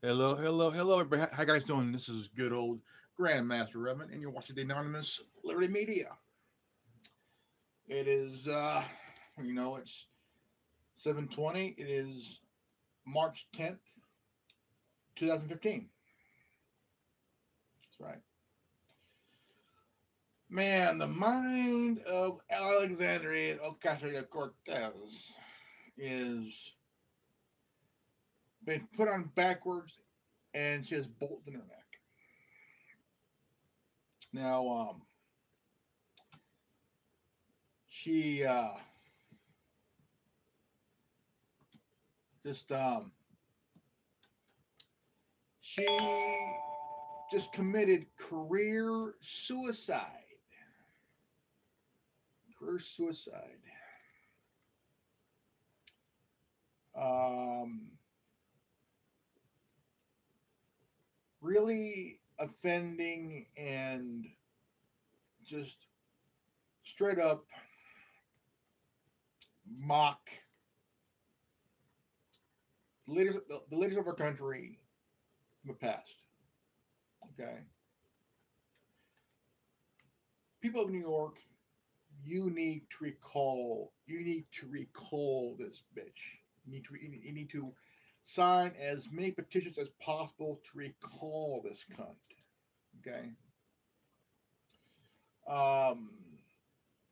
Hello, hello, hello, everybody. How you guys doing? This is good old Grandmaster Reverend, and you're watching the Anonymous Liberty Media. It is, it's 7:20. It is March 10th, 2015. That's right. Man, the mind of Alexandria Ocasio-Cortez is been put on backwards, and she has bolts in her neck. Now, she just she just committed career suicide. Career suicide. Um, really offending and just straight up mock the leaders of our country in the past. Okay, people of New York, you need to recall this bitch. You need to sign as many petitions as possible to recall this cunt. Okay. Um,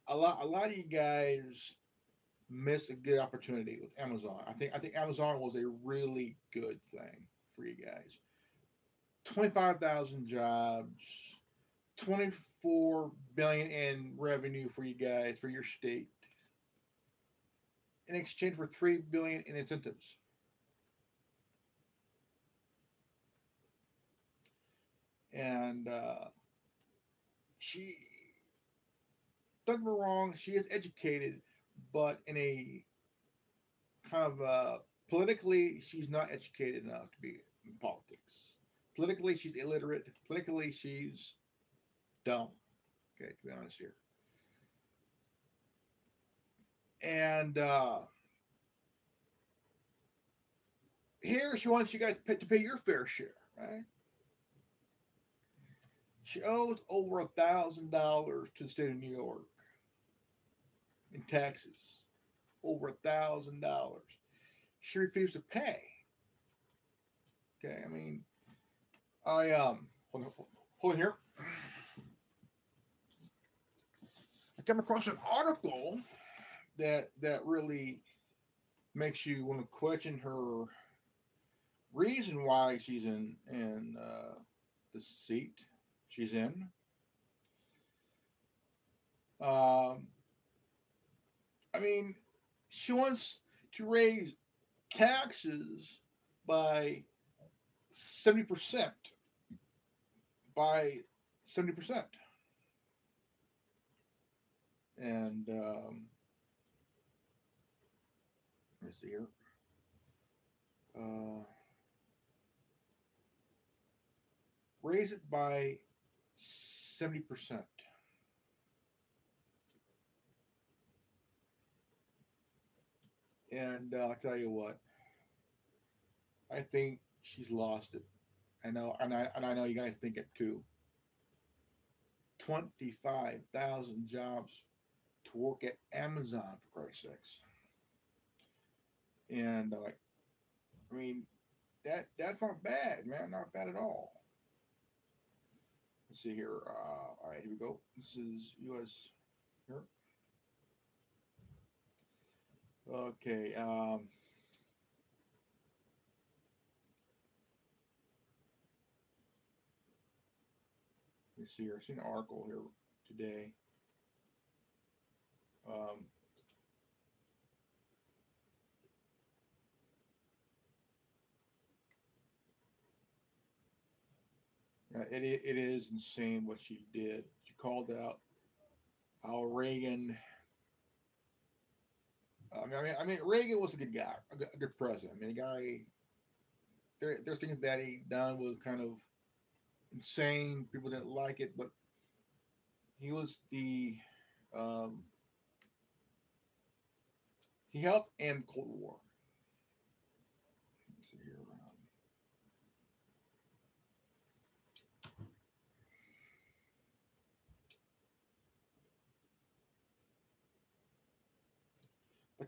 a lot of you guys missed a good opportunity with Amazon. I think Amazon was a really good thing for you guys. 25,000 jobs, 24 billion in revenue for you guys for your state in exchange for 3 billion in incentives. And she, don't get me wrong, she is educated, but in a kind of politically, she's not educated enough to be in politics. Politically, she's illiterate. Politically, she's dumb. Okay, to be honest here. And here she wants you guys to pay your fair share, right? She owes over $1,000 to the state of New York in taxes. Over $1,000. She refused to pay. Okay, I mean, hold on here. I came across an article that really makes you want to question her reason why she's in the seat she's in. Um, I mean, she wants to raise taxes by 70%. By 70%. And let me see here. Uh, raise it by 70%. And I'll tell you what, I think she's lost it. I know, and I know you guys think it too. 25,000 jobs to work at Amazon, for Christ's sakes. And I mean, that's not bad, man. Not bad at all. Let's see here. All right, here we go. This is U.S. here. Okay. Let's see here. I seen an article here today. Um, it is insane what she did. She called out how Reagan. I mean, Reagan was a good guy, a good president. I mean, the guy. There's things that he done was kind of insane. People didn't like it, but he was the um, he helped end the Cold War. Let's see here.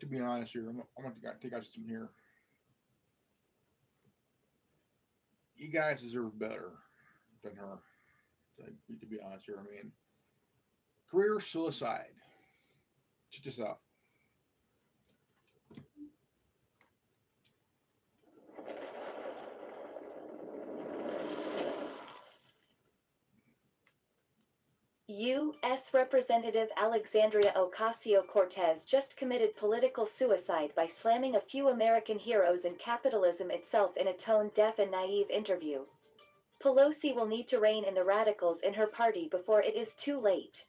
to be honest here. I'm going to take out something here. You guys deserve better than her. To be honest here, I mean, career suicide. Check this out. U.S. Representative Alexandria Ocasio-Cortez just committed political suicide by slamming a few American heroes and capitalism itself in a tone-deaf and naive interview. Pelosi will need to rein in the radicals in her party before it is too late.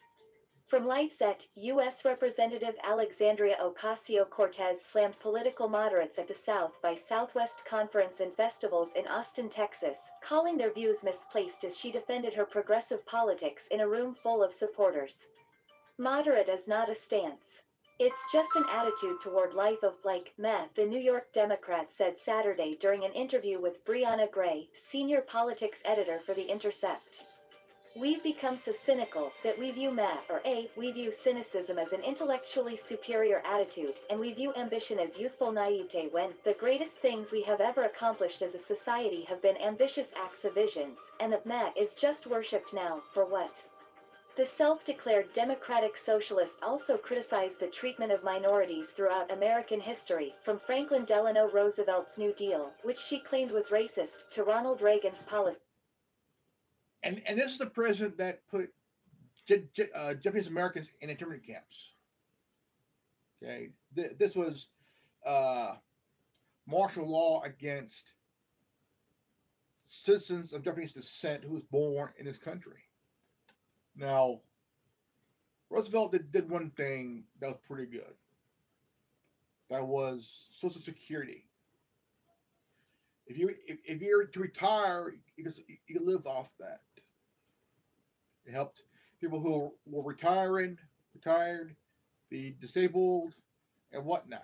From LifeSet, U.S. Representative Alexandria Ocasio-Cortez slammed political moderates at the South by Southwest Conference and festivals in Austin, Texas, calling their views misplaced as she defended her progressive politics in a room full of supporters. Moderate is not a stance. It's just an attitude toward life of meh, the New York Democrat said Saturday during an interview with Brianna Gray, senior politics editor for The Intercept. We've become so cynical that we view we view cynicism as an intellectually superior attitude, and we view ambition as youthful naivete when the greatest things we have ever accomplished as a society have been ambitious acts of visions, and the is just worshipped now, for what? The self-declared democratic socialist also criticized the treatment of minorities throughout American history, from Franklin Delano Roosevelt's New Deal, which she claimed was racist, to Ronald Reagan's policy. And this is the president that put Japanese Americans in internment camps. Okay, this was martial law against citizens of Japanese descent who was born in this country. Now, Roosevelt did one thing that was pretty good. That was Social Security. If you're to retire, you can live off that. It helped people who were retired, the disabled, and whatnot.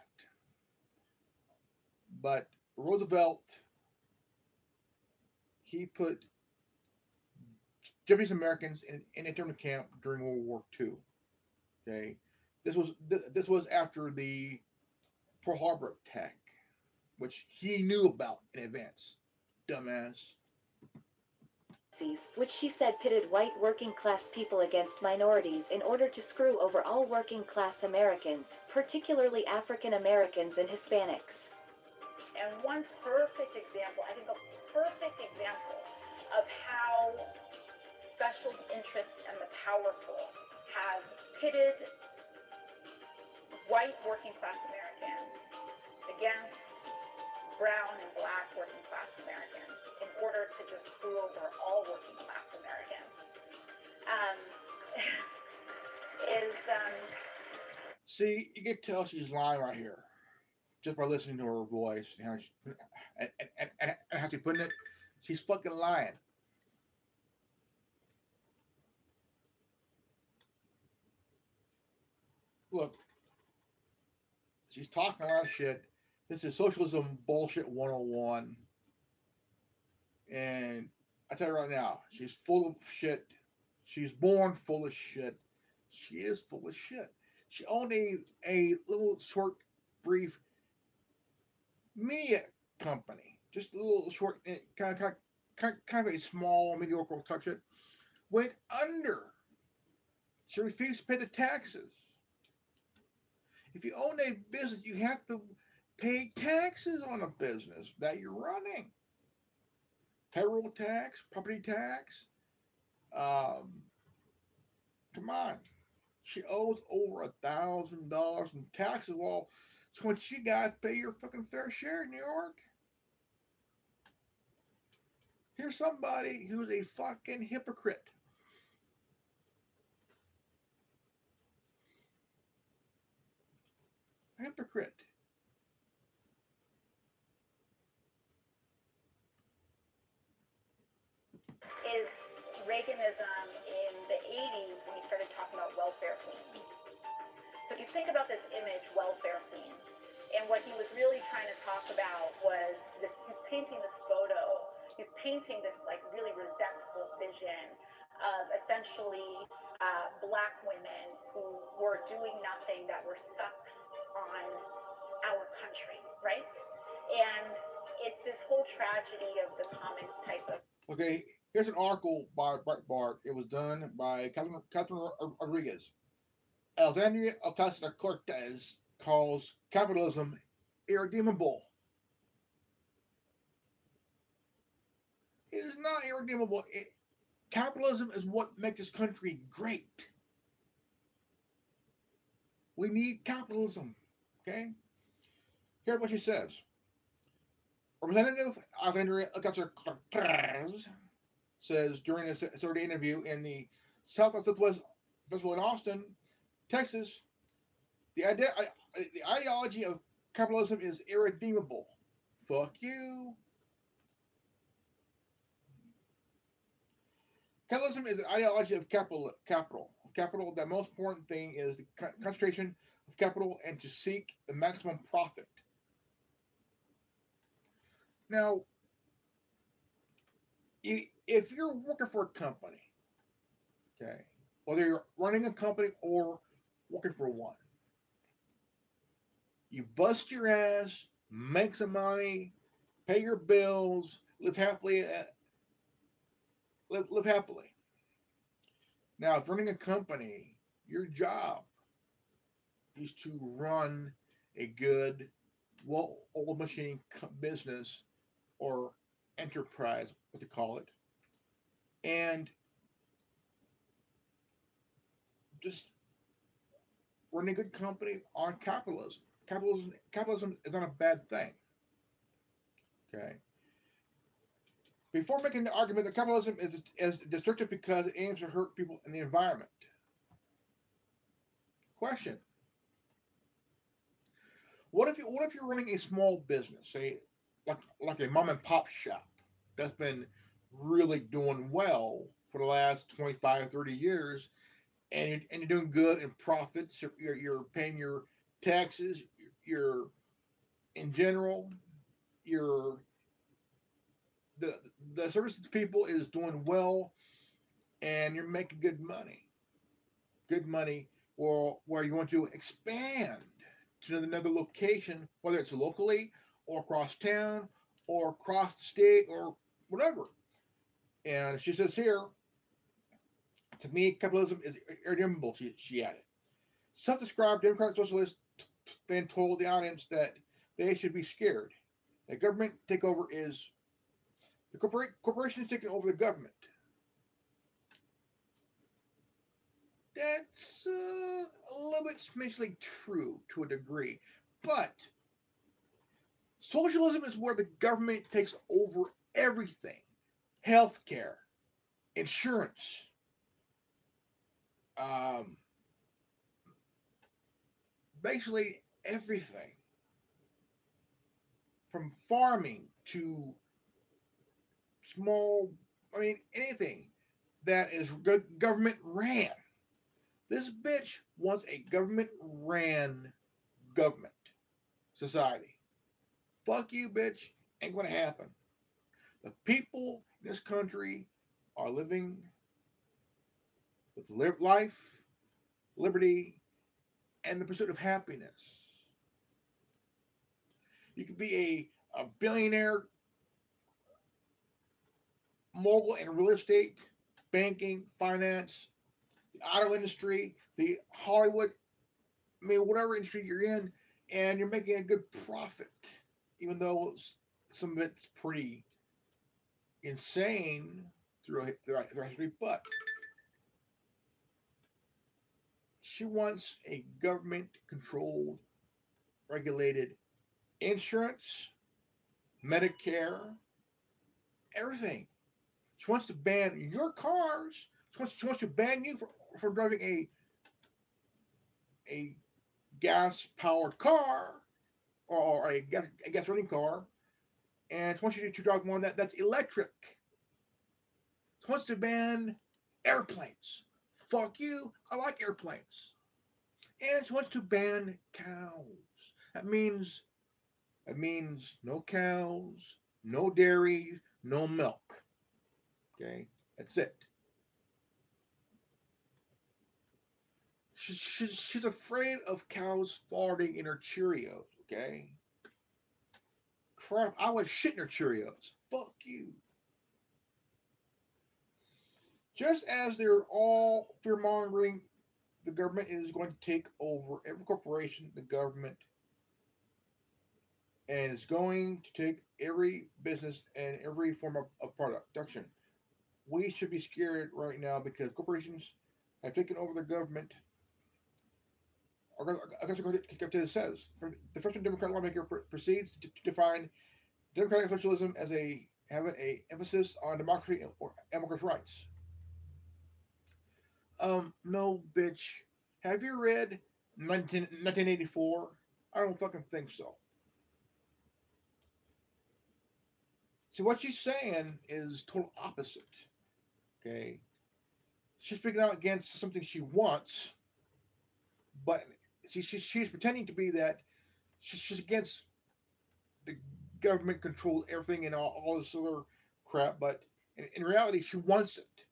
But Roosevelt, he put Japanese Americans in internment camp during World War II. Okay, this was after the Pearl Harbor attack, which he knew about in advance. Dumbass. Which she said pitted white working-class people against minorities in order to screw over all working-class Americans, particularly African Americans and Hispanics. And one perfect example, I think a perfect example of how special interests and the powerful have pitted white working-class Americans against brown and black working-class Americans in order to just screw over all working-class Americans. See, you can tell she's lying right here, just by listening to her voice and how she's putting it. She's fucking lying. Look, she's talking a lot of shit. This is socialism bullshit 101. And I tell you right now, she's full of shit. She's born full of shit. She is full of shit. She owned a little short, brief media company. Just a little short, kind of a small, mediocre type shit. Went under. She refused to pay the taxes. If you own a business, you have to pay taxes on a business that you're running. Payroll tax, property tax. Come on. She owes over $1,000 in taxes. Well, so when you guys pay your fucking fair share in New York. Here's somebody who's a fucking hypocrite. A hypocrite. Is Reaganism in the 80s when he started talking about welfare queens. So if you think about this image, welfare queen, and what he was really trying to talk about was this, he was painting this photo, he was painting this like really resentful vision of essentially black women who were doing nothing, that were sucks on our country, right? And it's this whole tragedy of the commons type of. Okay, here's an article by Breitbart. It was done by Catherine Rodriguez. Alexandria Ocasio-Cortez calls capitalism irredeemable. It is not irredeemable. Capitalism is what makes this country great. We need capitalism. Okay? Here's what she says. Representative Alexandria Ocasio-Cortez says during a Saturday interview in the South by Southwest Festival in Austin, Texas, the ideology of capitalism is irredeemable. Fuck you. Capitalism is an ideology of capital. The most important thing is the concentration of capital and to seek the maximum profit. Now, if you're working for a company, okay, whether you're running a company or working for one, you bust your ass, make some money, pay your bills, live happily. Live happily. Now, if running a company, your job is to run a good, well-oiled machine business or enterprise, what they call it, and just running a good company on capitalism. Capitalism is not a bad thing. Okay. Before making the argument that capitalism is destructive because it aims to hurt people and the environment. Question. What if you're running a small business, say like a mom and pop shop that's been really doing well for the last 25, 30 years, and you're doing good in profits, you're paying your taxes, you're in general, the service to people is doing well, and you're making good money. Good money, where you want to expand to another location, whether it's locally or across town or across the state or whatever. And she says here, to me, capitalism is irredeemable, she added. Self-described Democratic Socialist then told the audience that they should be scared. The government takeover is the corporation is taking over the government. That's a little bit smishly true to a degree. But socialism is where the government takes over everything. Healthcare, insurance, basically everything. From farming to anything that is government ran. This bitch wants a government ran government society. Fuck you, bitch. Ain't gonna happen. The people in this country are living with life, liberty, and the pursuit of happiness. You could be a billionaire, mogul in real estate, banking, finance, the auto industry, the Hollywood, whatever industry you're in, and you're making a good profit, even though some of it's pretty insane through history. But she wants a government-controlled, regulated insurance, Medicare, everything. She wants to ban your cars. She wants to ban you from driving a gas-powered car or a gas-running car, and she wants you to drive one that's electric. She wants to ban airplanes. Fuck you. I like airplanes. And she wants to ban cows. That means no cows, no dairy, no milk. Okay, that's it. She's afraid of cows farting in her Cheerios. Okay? Crap, I was shitting her Cheerios. Fuck you. Just as they're all fear-mongering, the government is going to take over every corporation, the government, and it's going to take every business and every form of production. We should be scared right now because corporations have taken over the government. It says the French Democrat lawmaker proceeds to define democratic socialism as having a emphasis on democracy and workers' rights. No, bitch. Have you read 1984? I don't fucking think so. See, what she's saying is total opposite. Okay? She's speaking out against something she wants, but she's pretending to be that she's against the government control everything and all this other crap, but in reality, she wants it.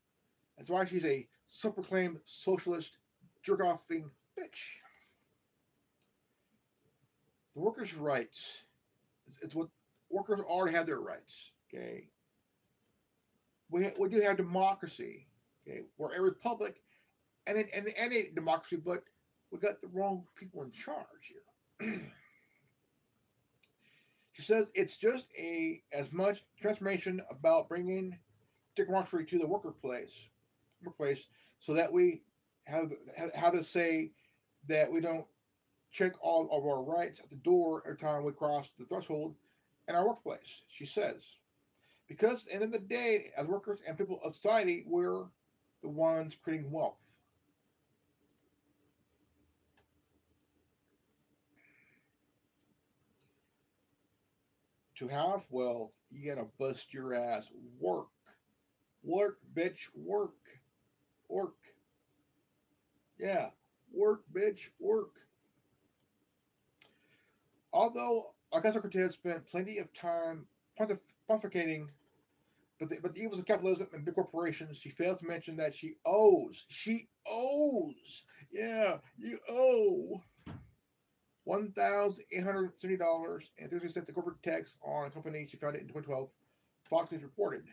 That's why she's a self-proclaimed socialist jerk-offing bitch. The workers' rights, it's what workers already have their rights. Okay, we do have democracy. Okay, we're a republic and a democracy, but we got the wrong people in charge here. She says it's just as much transformation about bringing democracy to the workplace, so that we have to say that we don't check all of our rights at the door every time we cross the threshold in our workplace. She says, because at the end of the day, as workers and people of society, we're the ones creating wealth. To have wealth, you gotta bust your ass. Work. Work, bitch. Work. Work. Yeah. Work, bitch. Work. Although Ocasio-Cortez spent plenty of time pontificating but the evils of capitalism and big corporations, she failed to mention that she owes, yeah, you owe $1,870.33 the corporate tax on a company she founded in 2012, Fox News reported.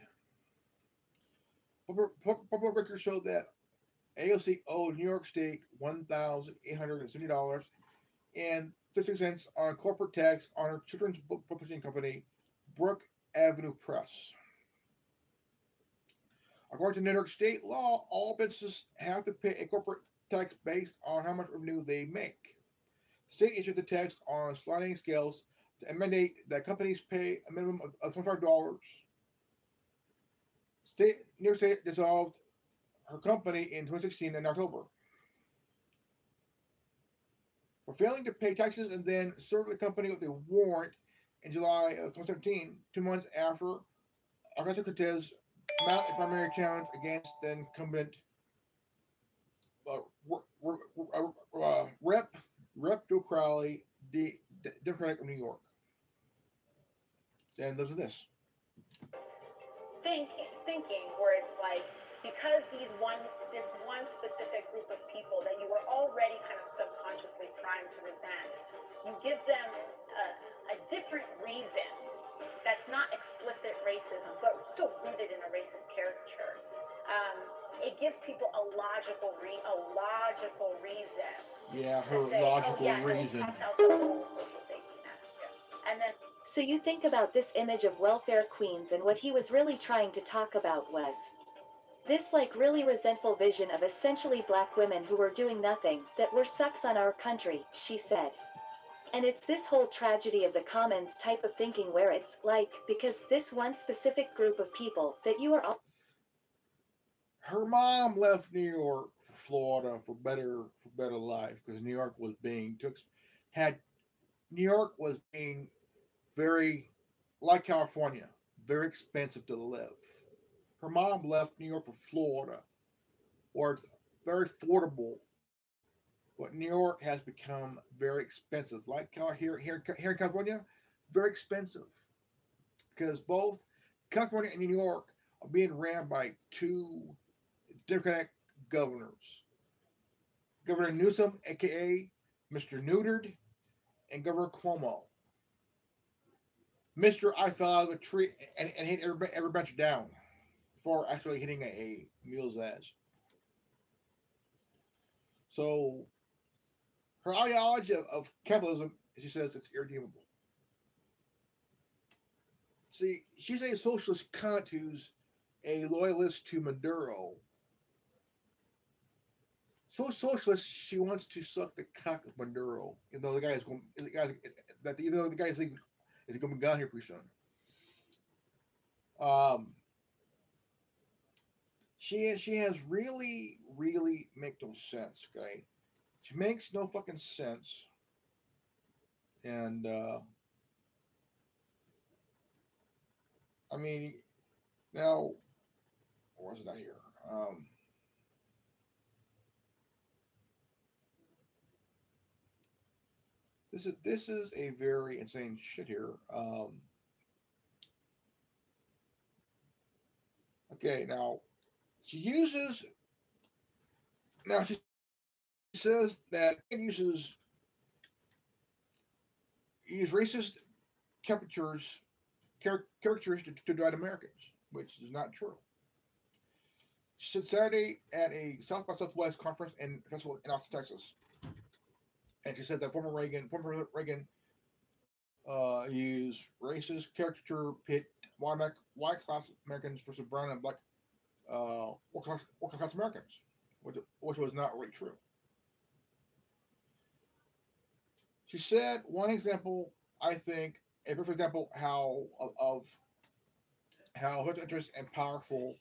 Public records show that AOC owed New York State $1,870.36 on corporate tax on her children's book publishing company, Brook Avenue Press. According to New York State law, all businesses have to pay a corporate tax based on how much revenue they make. The state issued the tax on sliding scales to mandate that companies pay a minimum of $25. New York State dissolved her company in 2016 in October for failing to pay taxes and then served the company with a warrant in July of 2017, 2 months after Ocasio-Cortez mounted a primary challenge against the incumbent Rep. Joe Crowley, Democratic of New York. And listen to this. Thinking where it's like, because this one specific group of people that you were already kind of subconsciously primed to resent, you give them a different reason that's not explicit racism, but still rooted in a racist caricature. It gives people a logical reason. Yeah, her logical reason. Pass out the whole social safety net. And then. So you think about this image of welfare queens, and what he was really trying to talk about was this like really resentful vision of essentially black women who were doing nothing, that were sucks on our country, she said. And it's this whole tragedy of the commons type of thinking where it's like, because this one specific group of people that you are all. Her mom left New York for Florida for better life because New York was being very, like California, very expensive to live. Her mom left New York for Florida, where it's very affordable. But New York has become very expensive. Like here in California, very expensive. Because both California and New York are being ran by two Democratic governors. Governor Newsom, a.k.a. Mr. Neutered, and Governor Cuomo. Mr. I fell out of a tree and hit every bench down before actually hitting a mule's ass. So her ideology of capitalism, she says, it's irredeemable. See, she's a socialist cunt who's a loyalist to Maduro. So socialist, she wants to suck the cock of Maduro. Even though the guy is going, even though the guy is going to be gone here pretty soon. She has really make no sense. Okay, she makes no fucking sense. And I mean, now, or was it not here? This is a very insane shit here. Okay, now she says that it use racist caricatures to divide Americans, which is not true. She said Saturday at a South by Southwest conference and festival in Austin, Texas, and she said that former President Reagan used racist caricature pit white class Americans versus brown and black working class Americans, which was not really true. She said one example, I think, a perfect example of how much interest and powerful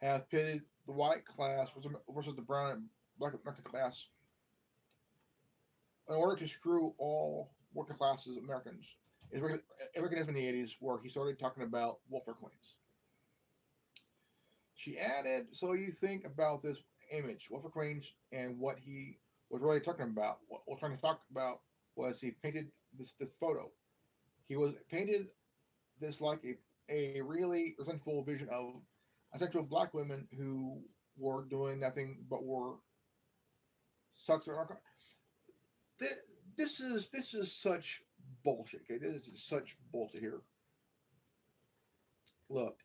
have pitted the white class versus the brown and black American class in order to screw all working classes Americans. It recognized in the 80s where he started talking about welfare queens. She added, so you think about this image, welfare queens, and what he was really talking about. What was trying to talk about was he painted this photo. He was painted this like a really resentful vision of essential black women who were doing nothing but were sucks. This is such bullshit. Okay, this is such bullshit here. Look,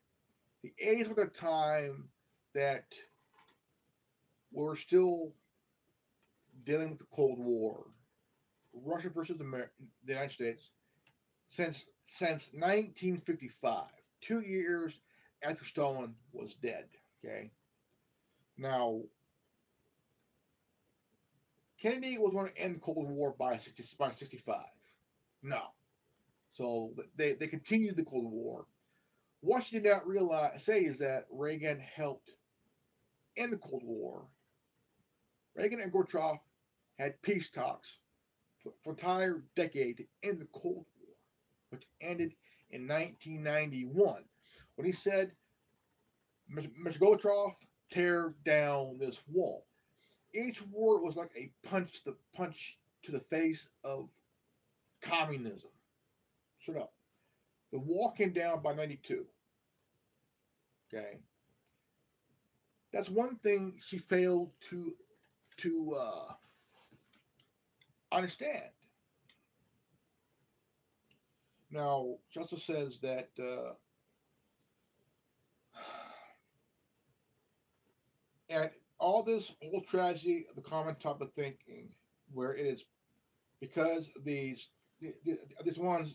the 80s were the time that we're still dealing with the Cold War, Russia versus the United States, since 1955, 2 years after Stalin was dead. Okay, now Kennedy was going to end the Cold War by 65. No, so they continued the Cold War. What she did not say is that Reagan helped end the Cold War. Reagan and Gorbachev had peace talks for an entire decade to end the Cold War, which ended in 1991. When he said, Mr. Gorbachev, tear down this wall. Each word was like a punch to the face of communism. Shut up. The wall came down by 92. Okay. That's one thing she failed to understand. Now, she also says that and all this whole tragedy of the common type of thinking, where it is because this one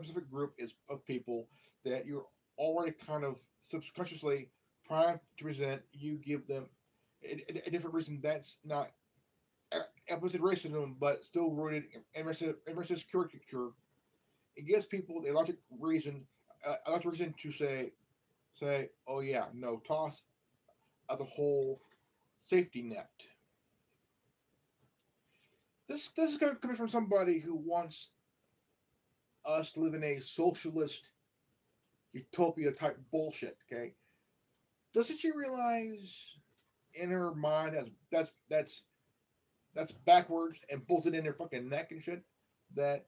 specific group is of people that you're already kind of subconsciously primed to present, you give them a different reason that's not implicit racism, but still rooted in racist caricature. It gives people a logic reason to say, oh yeah, no, toss of the whole safety net. This is coming from somebody who wants us to live in a socialist utopia type bullshit. Okay, doesn't she realize in her mind that's backwards and bolted in her fucking neck and shit that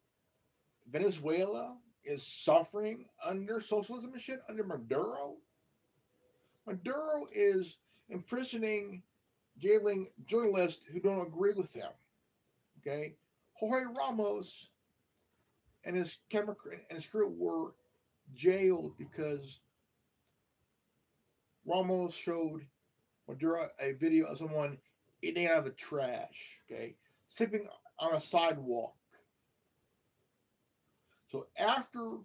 Venezuela is suffering under socialism and shit under Maduro? Maduro is imprisoning, jailing journalists who don't agree with them. Okay, Jorge Ramos and his camera and his crew were jailed because Ramos showed Maduro a video of someone eating out of the trash, okay, sleeping on a sidewalk. So after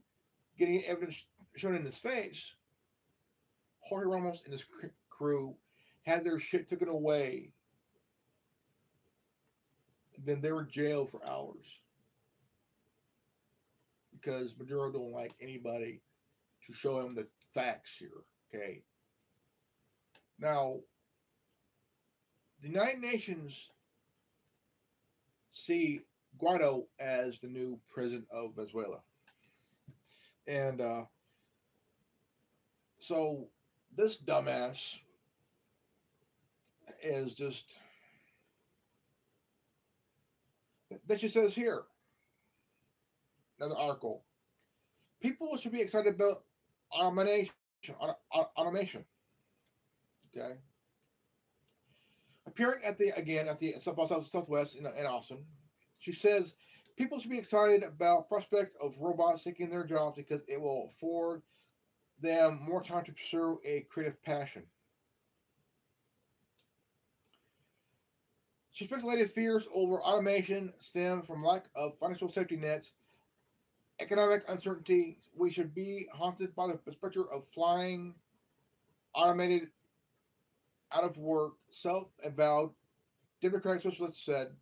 getting evidence shown in his face, Jorge Ramos and his crew had their shit taken away. Then they were jailed for hours because Maduro don't like anybody to show him the facts here. Okay. Now, the United Nations see Guaido as the new president of Venezuela, and so this dumbass is just that she says here. Another article. People should be excited about automation. Automation. Okay. Appearing at the Southwest in Austin, she says people should be excited about prospect of robots taking their jobs because it will afford them more time to pursue a creative passion. She speculated fears over automation stem from lack of financial safety nets, economic uncertainty. We should be haunted by the specter of flying, automated, out of work, self-avowed Democratic socialists said.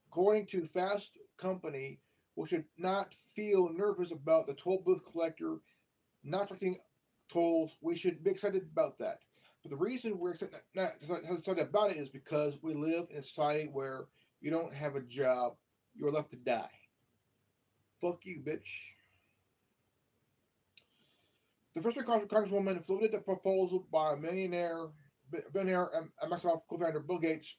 According to Fast Company, we should not feel nervous about the toll booth collector not collecting tolls. We should be excited about that. But the reason we're not excited about it is because we live in a society where you don't have a job, you're left to die. Fuck you, bitch. The first Congresswoman floated the proposal by billionaire and Microsoft co-founder Bill Gates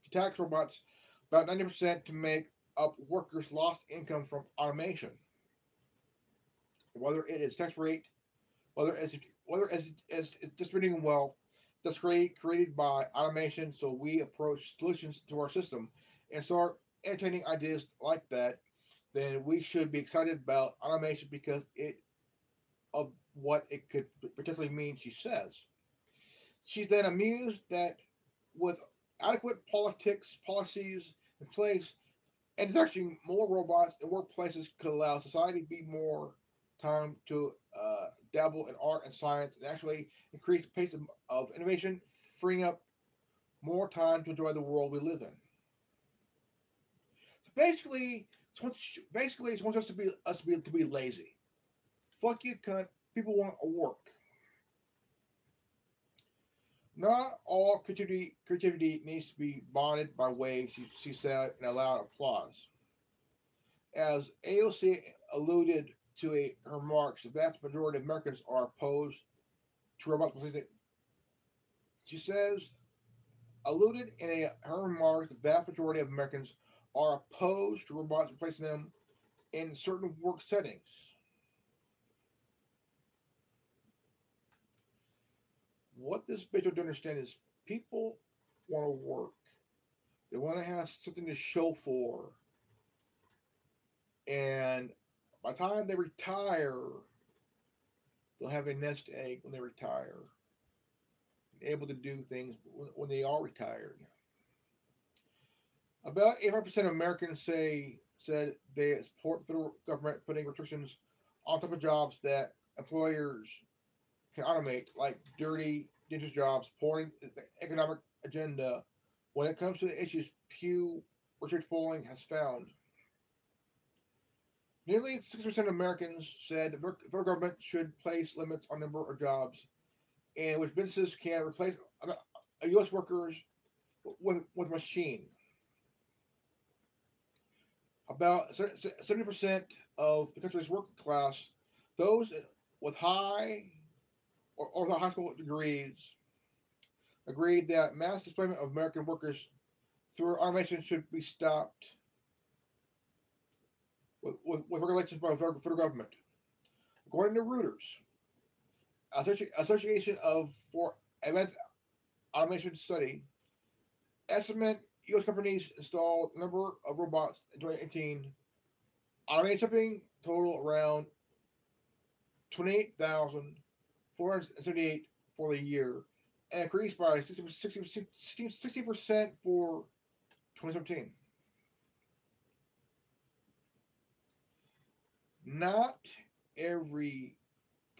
to tax robots about 90% to make up workers' lost income from automation. Whether it is tax rate, whether it's distributing wealth that's created by automation, so we approach solutions to our system and start entertaining ideas like that, then we should be excited about automation because of what it could potentially mean, she says. She's then amused that with adequate policies in place, introducing more robots in workplaces could allow society to be more time to dabble in art and science and actually increase the pace of innovation, freeing up more time to enjoy the world we live in. So basically, she wants us to be lazy. Fuck you, cunt. People want to work. Not all creativity needs to be bonded by waves, she said in a loud applause. As AOC alluded to her remarks, the vast majority of Americans are opposed to robots. She says, alluded in her remarks, the vast majority of Americans are opposed to robots replacing them in certain work settings. What this bitch don't understand is people want to work. They want to have something to show for. And by the time they retire, they'll have a nest egg when they retire. Able to do things when they are retired. About 85% of Americans said they support the federal government putting restrictions on top of jobs that employers can automate, like dirty, dangerous jobs, supporting the economic agenda. When it comes to the issues, Pew Research polling has found nearly 60% of Americans said the federal government should place limits on the number of jobs in which businesses can replace U.S. workers with a machine. About 70% of the country's working class, those with high or high school degrees, agreed that mass displacement of American workers through automation should be stopped with regulations by the federal government. According to Reuters, Association for Advanced Automation Study, estimate U.S. companies installed a number of robots in 2018. Automated shipping total around 28,478 for the year, and increased by 60% for 2017. Not every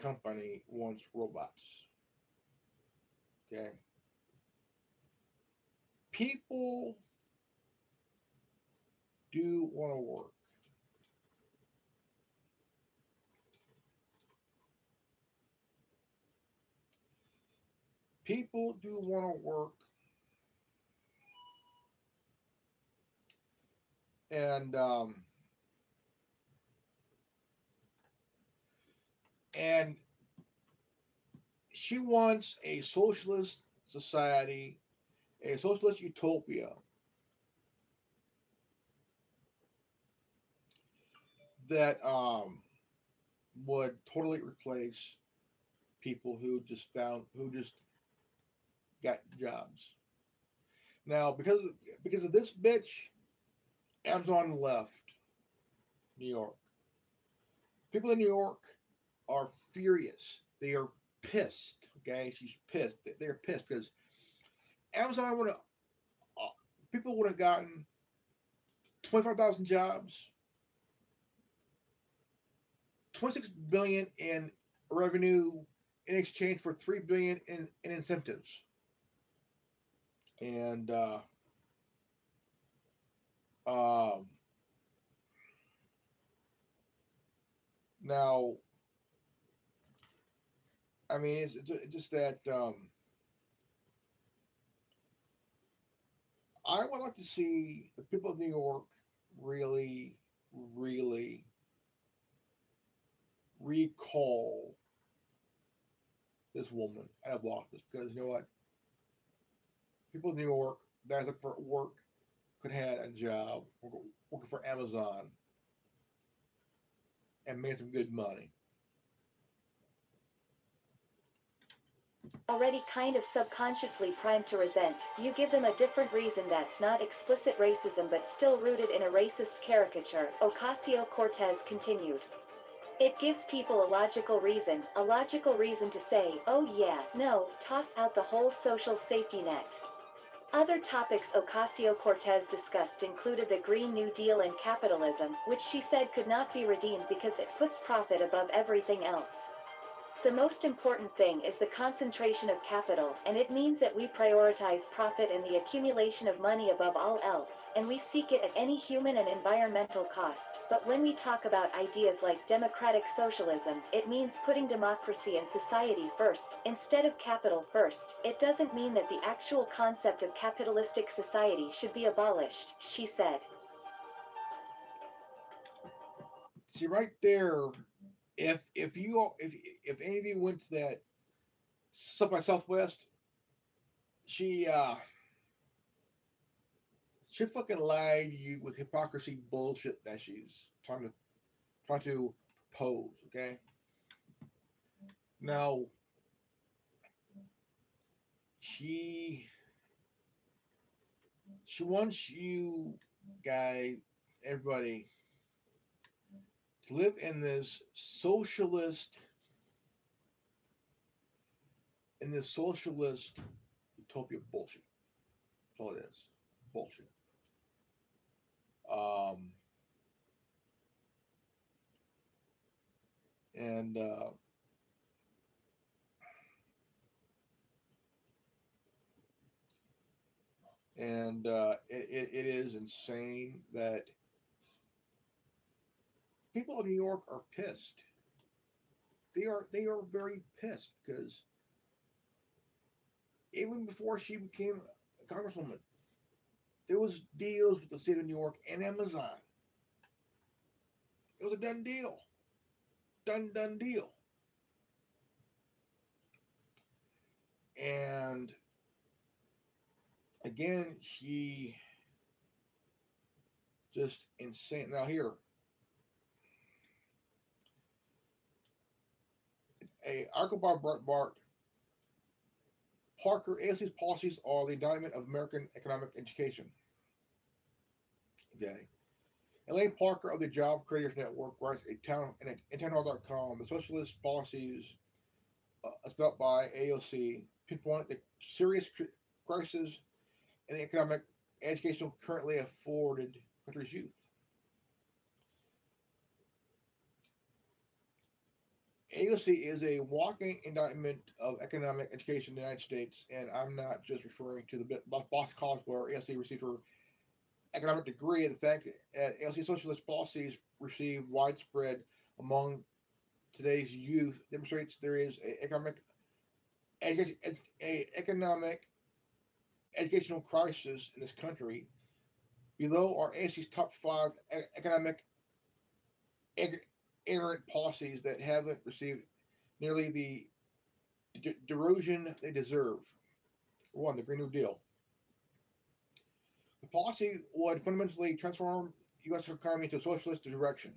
company wants robots. Okay. People do want to work. People do want to work. And she wants a socialist society, a socialist utopia that would totally replace people who just got jobs. Now, because of this bitch, Amazon left New York. People in New York are furious. They are pissed. Okay, she's pissed. They're pissed because Amazon would have people would have gotten 25,000 jobs, 26 billion in revenue in exchange for 3 billion in incentives. And now, I mean, it's just that I would like to see the people of New York really, really recall this woman out of office, because you know what? People in New York that look for work could have had a job working for Amazon and made some good money. Already kind of subconsciously primed to resent, you give them a different reason that's not explicit racism but still rooted in a racist caricature, Ocasio-Cortez continued. It gives people a logical reason to say, oh yeah, no, toss out the whole social safety net. Other topics Ocasio-Cortez discussed included the Green New Deal and capitalism, which she said could not be redeemed because it puts profit above everything else. The most important thing is the concentration of capital, and it means that we prioritize profit and the accumulation of money above all else, and we seek it at any human and environmental cost. But when we talk about ideas like democratic socialism, it means putting democracy and society first, instead of capital first. It doesn't mean that the actual concept of capitalistic society should be abolished, she said. See, right there, if any of you went to that South by Southwest, she fucking lied to you with hypocrisy bullshit that she's trying to propose. Okay. Now, she wants you guys, everybody, to live in this socialist utopia bullshit. That's all it is. Bullshit. And it is insane that people of New York are pissed. They are very pissed because even before she became a congresswoman, there was deals with the state of New York and Amazon. It was a done deal. Done deal. And again, she just insane. Now here, a article by Bart Parker, AOC's policies are the indictment of American economic education. Okay. Elaine Parker of the Job Creators Network writes in townhall.com, the socialist policies spelled by AOC pinpoint the serious crisis in the economic education currently afforded country's youth. AOC is a walking indictment of economic education in the United States, and I'm not just referring to the Boston College where AOC received her economic degree. The fact that AOC socialist policies receive widespread among today's youth demonstrates there is a economic educational crisis in this country. Below are AOC's top 5 economic ignorant policies that haven't received nearly the derision they deserve. 1, the Green New Deal. The policy would fundamentally transform U.S. economy into a socialist direction.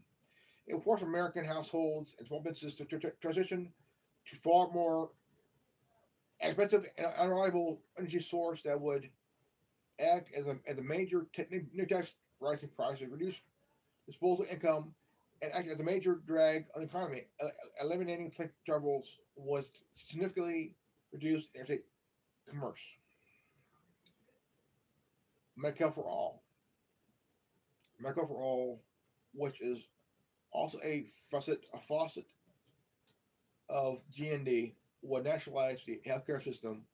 It would force American households and small businesses to transition to far more expensive and unreliable energy source that would act as a major new tax rising prices, reduce disposable income, and act as a major drag on the economy. Eliminating flight troubles was significantly reduced interstate commerce. Medicare for all. Medicare for all, which is also a faucet of GND, would nationalize the healthcare system.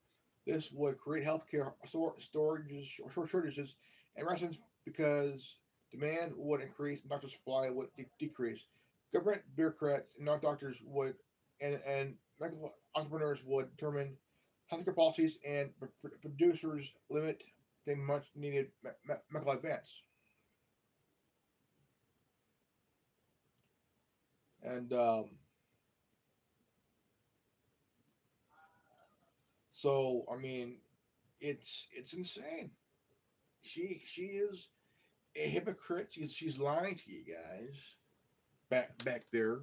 This would create healthcare shortages and rations because demand would increase, doctor supply would decrease. Government bureaucrats and non-doctors would and medical entrepreneurs would determine healthcare policies, and producers limit the much needed medical advance. And so, I mean, it's insane. She is a hypocrite. She's lying to you guys back there,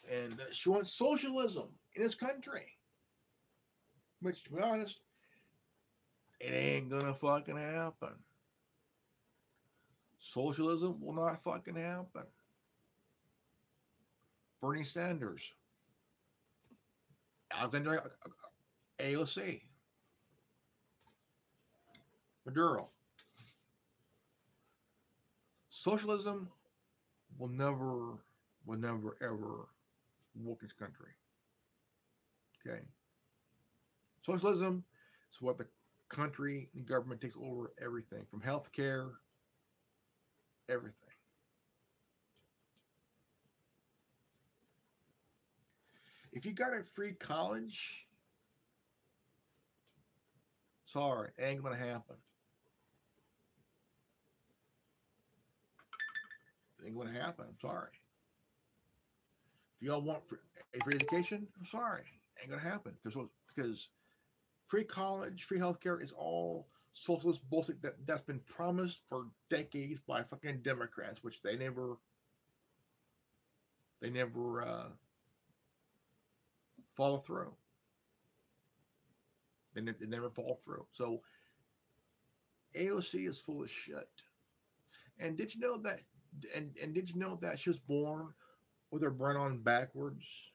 and she wants socialism in this country. Which, to be honest, it ain't gonna fucking happen. Socialism will not fucking happen. Bernie Sanders, Alexandria AOC, Maduro. Socialism will never ever work in this country. Okay. Socialism is what the country and government takes over everything, from healthcare, everything. If you got a free college, sorry, it ain't gonna happen. It ain't gonna happen. I'm sorry. If y'all want a free education, I'm sorry, it ain't gonna happen. Because free college, free healthcare is all socialist bullshit that's been promised for decades by fucking Democrats, which they never follow through. They never fall through. So AOC is full of shit. And did you know that? And did you know that she was born with her brain on backwards?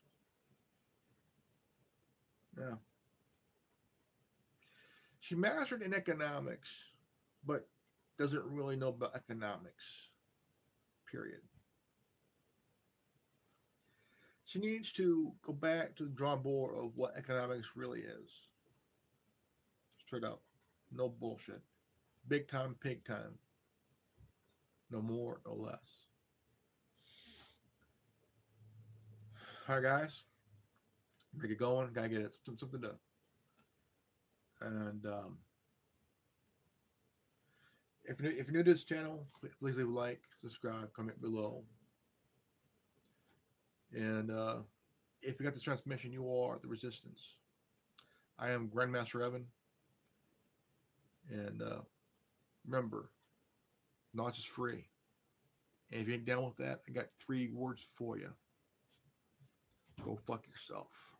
Yeah. She mastered in economics, but doesn't really know about economics. Period. She needs to go back to the drawing board of what economics really is. Straight up. No bullshit. Big time, pig time. No more, no less. All right, guys. Gotta get going. Gotta get something done. And if you're new to this channel, please leave a like, subscribe, comment below. And if you got this transmission, you are the resistance. I am Grandmaster Evan. And remember, knowledge is free. And if you ain't down with that, I got 3 words for you. Go fuck yourself.